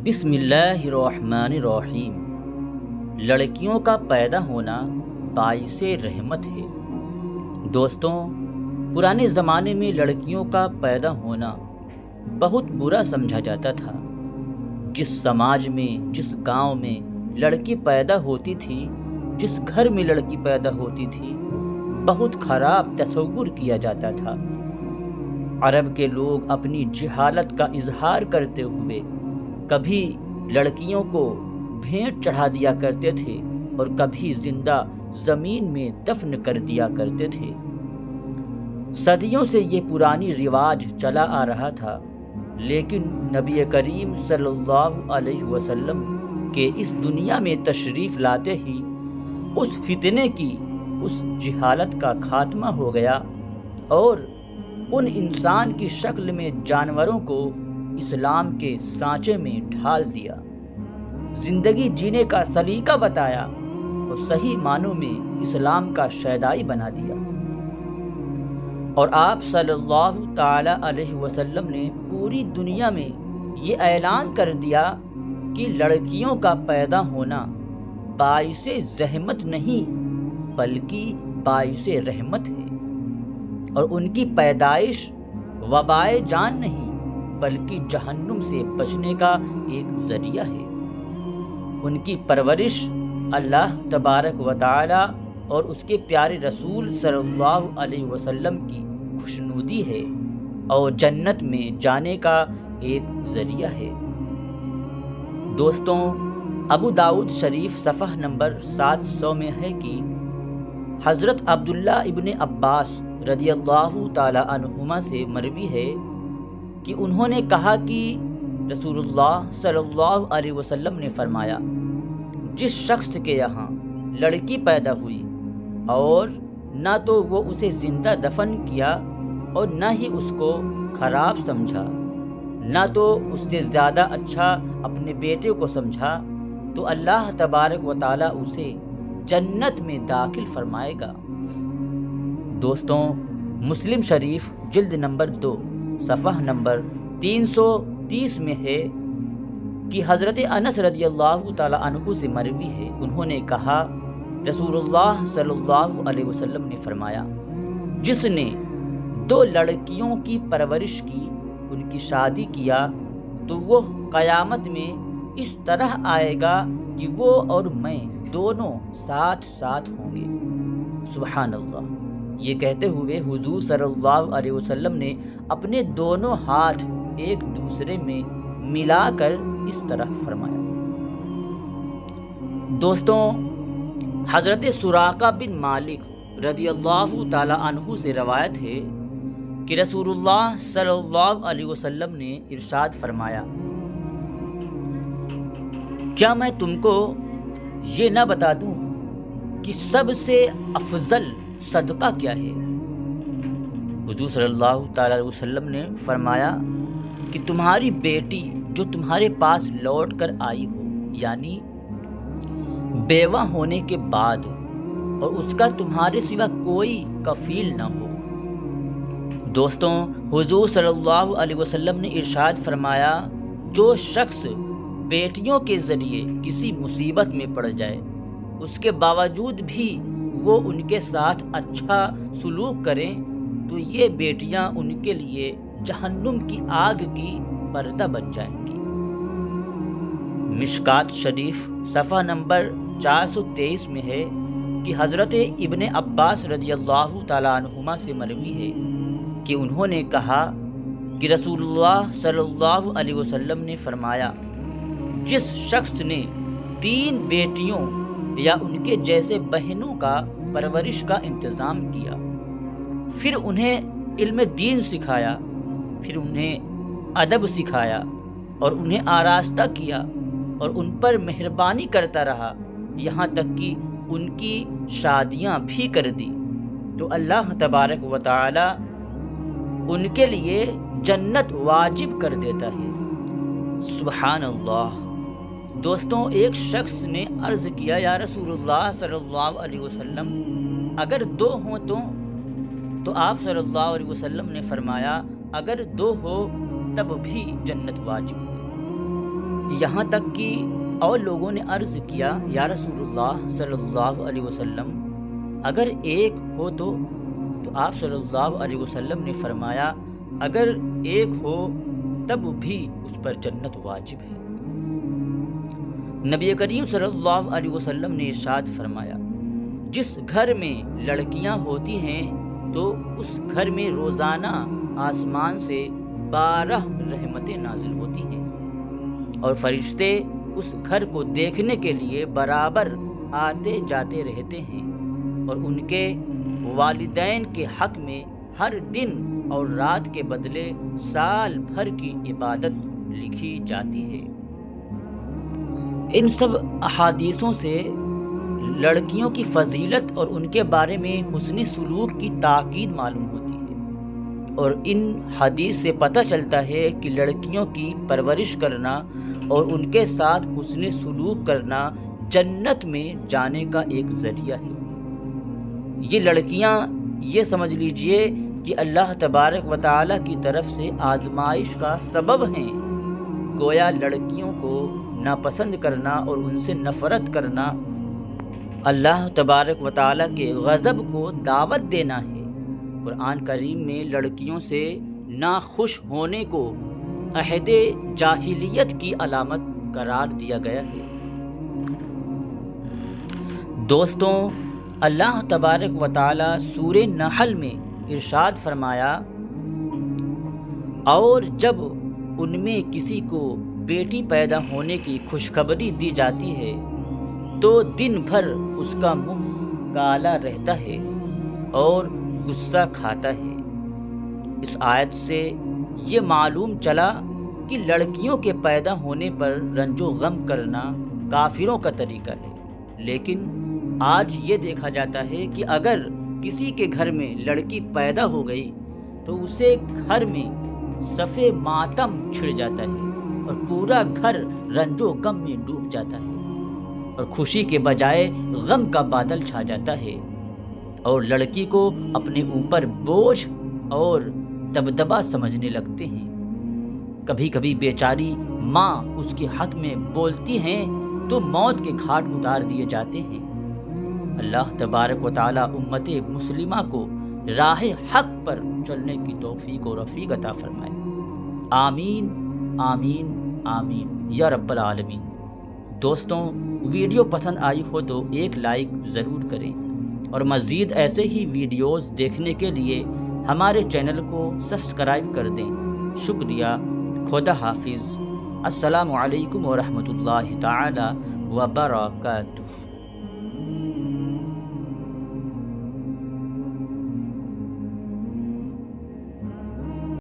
بسم اللہ الرحمن الرحیم۔ لڑکیوں کا پیدا ہونا باعث رحمت ہے۔ دوستوں، پرانے زمانے میں لڑکیوں کا پیدا ہونا بہت برا سمجھا جاتا تھا۔ جس سماج میں، جس گاؤں میں لڑکی پیدا ہوتی تھی، جس گھر میں لڑکی پیدا ہوتی تھی، بہت خراب تصور کیا جاتا تھا۔ عرب کے لوگ اپنی جہالت کا اظہار کرتے ہوئے کبھی لڑکیوں کو بھیٹ چڑھا دیا کرتے تھے اور کبھی زندہ زمین میں دفن کر دیا کرتے تھے۔ صدیوں سے یہ پرانی رواج چلا آ رہا تھا، لیکن نبی کریم صلی اللہ علیہ وسلم کے اس دنیا میں تشریف لاتے ہی اس فتنے کی، اس جہالت کا خاتمہ ہو گیا اور ان انسان کی شکل میں جانوروں کو اسلام کے سانچے میں ڈھال دیا، زندگی جینے کا سلیقہ بتایا اور صحیح معنوں میں اسلام کا شیدائی بنا دیا۔ اور آپ صلی اللہ تعالی علیہ وسلم نے پوری دنیا میں یہ اعلان کر دیا کہ لڑکیوں کا پیدا ہونا باعث زحمت نہیں بلکہ باعث رحمت ہے، اور ان کی پیدائش وبائے جان نہیں بلکہ جہنم سے بچنے کا ایک ذریعہ ہے۔ ان کی پرورش اللہ تبارک و تعالی اور اس کے پیارے رسول صلی اللہ علیہ وسلم کی خوشنودی ہے اور جنت میں جانے کا ایک ذریعہ ہے۔ دوستوں، ابو داؤد شریف صفحہ نمبر 700 میں ہے کہ حضرت عبداللہ ابن عباس رضی اللہ تعالی عنہما سے مروی ہے کہ انہوں نے کہا کہ رسول اللہ صلی اللہ علیہ وسلم نے فرمایا، جس شخص کے یہاں لڑکی پیدا ہوئی اور نہ تو وہ اسے زندہ دفن کیا اور نہ ہی اس کو خراب سمجھا، نہ تو اس سے زیادہ اچھا اپنے بیٹے کو سمجھا، تو اللہ تبارک و تعالی اسے جنت میں داخل فرمائے گا۔ دوستوں، مسلم شریف جلد نمبر 2 صفحہ نمبر 330 میں ہے کہ حضرت انس رضی اللہ تعالی عنہ سے مروی ہے، انہوں نے کہا رسول اللہ صلی اللہ علیہ وسلم نے فرمایا، جس نے 2 لڑکیوں کی پرورش کی، ان کی شادی کیا، تو وہ قیامت میں اس طرح آئے گا کہ وہ اور میں دونوں ساتھ ساتھ ہوں گے۔ سبحان اللہ۔ یہ کہتے ہوئے حضور صلی اللہ علیہ وسلم نے اپنے دونوں ہاتھ ایک دوسرے میں ملا کر اس طرح فرمایا۔ دوستوں، حضرت سراقہ بن مالک رضی اللہ تعالی عنہ سے روایت ہے کہ رسول اللہ صلی اللہ علیہ وسلم نے ارشاد فرمایا، کیا میں تم کو یہ نہ بتا دوں کہ سب سے افضل صدقہ کیا ہے؟ حضور صلی اللہ تعالی علیہ وسلم نے فرمایا کہ تمہاری بیٹی جو تمہارے پاس لوٹ کر آئی ہو، یعنی بیوہ ہونے کے بعد، اور اس کا تمہارے سوا کوئی کفیل نہ ہو۔ دوستوں، حضور صلی اللہ علیہ وسلم نے ارشاد فرمایا، جو شخص بیٹیوں کے ذریعے کسی مصیبت میں پڑ جائے، اس کے باوجود بھی وہ ان کے ساتھ اچھا سلوک کریں، تو یہ بیٹیاں ان کے لیے جہنم کی آگ کی پردہ بن جائیں گی۔ مشکات شریف صفحہ نمبر 423 میں ہے کہ حضرت ابن عباس رضی اللہ تعالی عنہما سے مروی ہے کہ انہوں نے کہا کہ رسول اللہ صلی اللہ علیہ وسلم نے فرمایا، جس شخص نے 3 بیٹیوں یا ان کے جیسے بہنوں کا پرورش کا انتظام کیا، پھر انہیں علم دین سکھایا، پھر انہیں ادب سکھایا اور انہیں آراستہ کیا اور ان پر مہربانی کرتا رہا، یہاں تک کہ ان کی شادیاں بھی کر دی، تو اللہ تبارک و تعالی ان کے لیے جنت واجب کر دیتا ہے۔ سبحان اللہ۔ دوستوں، ایک شخص نے عرض کیا، یا رسول اللہ صلی اللہ علیہ وسلم، اگر 2 ہوں تو آپ صلی اللہ علیہ وسلم نے فرمایا، اگر 2 ہو تب بھی جنت واجب ہے۔ یہاں تک کہ اور لوگوں نے عرض کیا یا رسول اللہ صلی اللہ علیہ وسلم اگر ایک ہو تو آپ صلی اللہ علیہ وسلم نے فرمایا اگر ایک ہو تب بھی اس پر جنت واجب ہے۔ نبی کریم صلی اللہ علیہ وسلم نے ارشاد فرمایا جس گھر میں لڑکیاں ہوتی ہیں تو اس گھر میں روزانہ آسمان سے 12 رحمتیں نازل ہوتی ہیں اور فرشتے اس گھر کو دیکھنے کے لیے برابر آتے جاتے رہتے ہیں اور ان کے والدین کے حق میں ہر دن اور رات کے بدلے سال بھر کی عبادت لکھی جاتی ہے۔ ان سب احادیثوں سے لڑکیوں کی فضیلت اور ان کے بارے میں حسن سلوک کی تاکید معلوم ہوتی ہے اور ان حدیث سے پتہ چلتا ہے کہ لڑکیوں کی پرورش کرنا اور ان کے ساتھ حسن سلوک کرنا جنت میں جانے کا ایک ذریعہ ہے۔ یہ لڑکیاں یہ سمجھ لیجئے کہ اللہ تبارک و تعالی کی طرف سے آزمائش کا سبب ہیں۔ گویا لڑکیوں کو ناپسند کرنا اور ان سے نفرت کرنا اللہ تبارک و تعالی کے غضب کو دعوت دینا ہے۔ قرآن کریم میں لڑکیوں سے ناخوش ہونے کو عہد جاہلیت کی علامت قرار دیا گیا ہے۔ دوستوں، اللہ تبارک و تعالی سورہ نحل میں ارشاد فرمایا اور جب ان میں کسی کو بیٹی پیدا ہونے کی خوشخبری دی جاتی ہے تو دن بھر اس کا منہ کالا رہتا ہے اور غصہ کھاتا ہے۔ اس آیت سے یہ معلوم چلا کہ لڑکیوں کے پیدا ہونے پر رنج و غم کرنا کافروں کا طریقہ ہے، لیکن آج یہ دیکھا جاتا ہے کہ اگر کسی کے گھر میں لڑکی پیدا ہو گئی تو اسے گھر میں صف ماتم چھڑ جاتا ہے اور پورا گھر رنج و غم میں ڈوب جاتا ہے اور خوشی کے بجائے غم کا بادل چھا جاتا ہے اور لڑکی کو اپنے اوپر بوجھ اور دبدبا سمجھنے لگتے ہیں۔ کبھی کبھی بیچاری ماں اس کے حق میں بولتی ہیں تو موت کے گھاٹ اتار دیے جاتے ہیں۔ اللہ تبارک و تعالی امت مسلمہ کو راہ حق پر چلنے کی توفیق و رفیق عطا فرمائے۔ آمین آمین آمین یا رب العالمین۔ دوستوں، ویڈیو پسند آئی ہو تو ایک لائک ضرور کریں اور مزید ایسے ہی ویڈیوز دیکھنے کے لیے ہمارے چینل کو سبسکرائب کر دیں۔ شکریہ۔ خدا حافظ۔ السلام علیکم ورحمۃ اللہ تعالی وبرکاتہ۔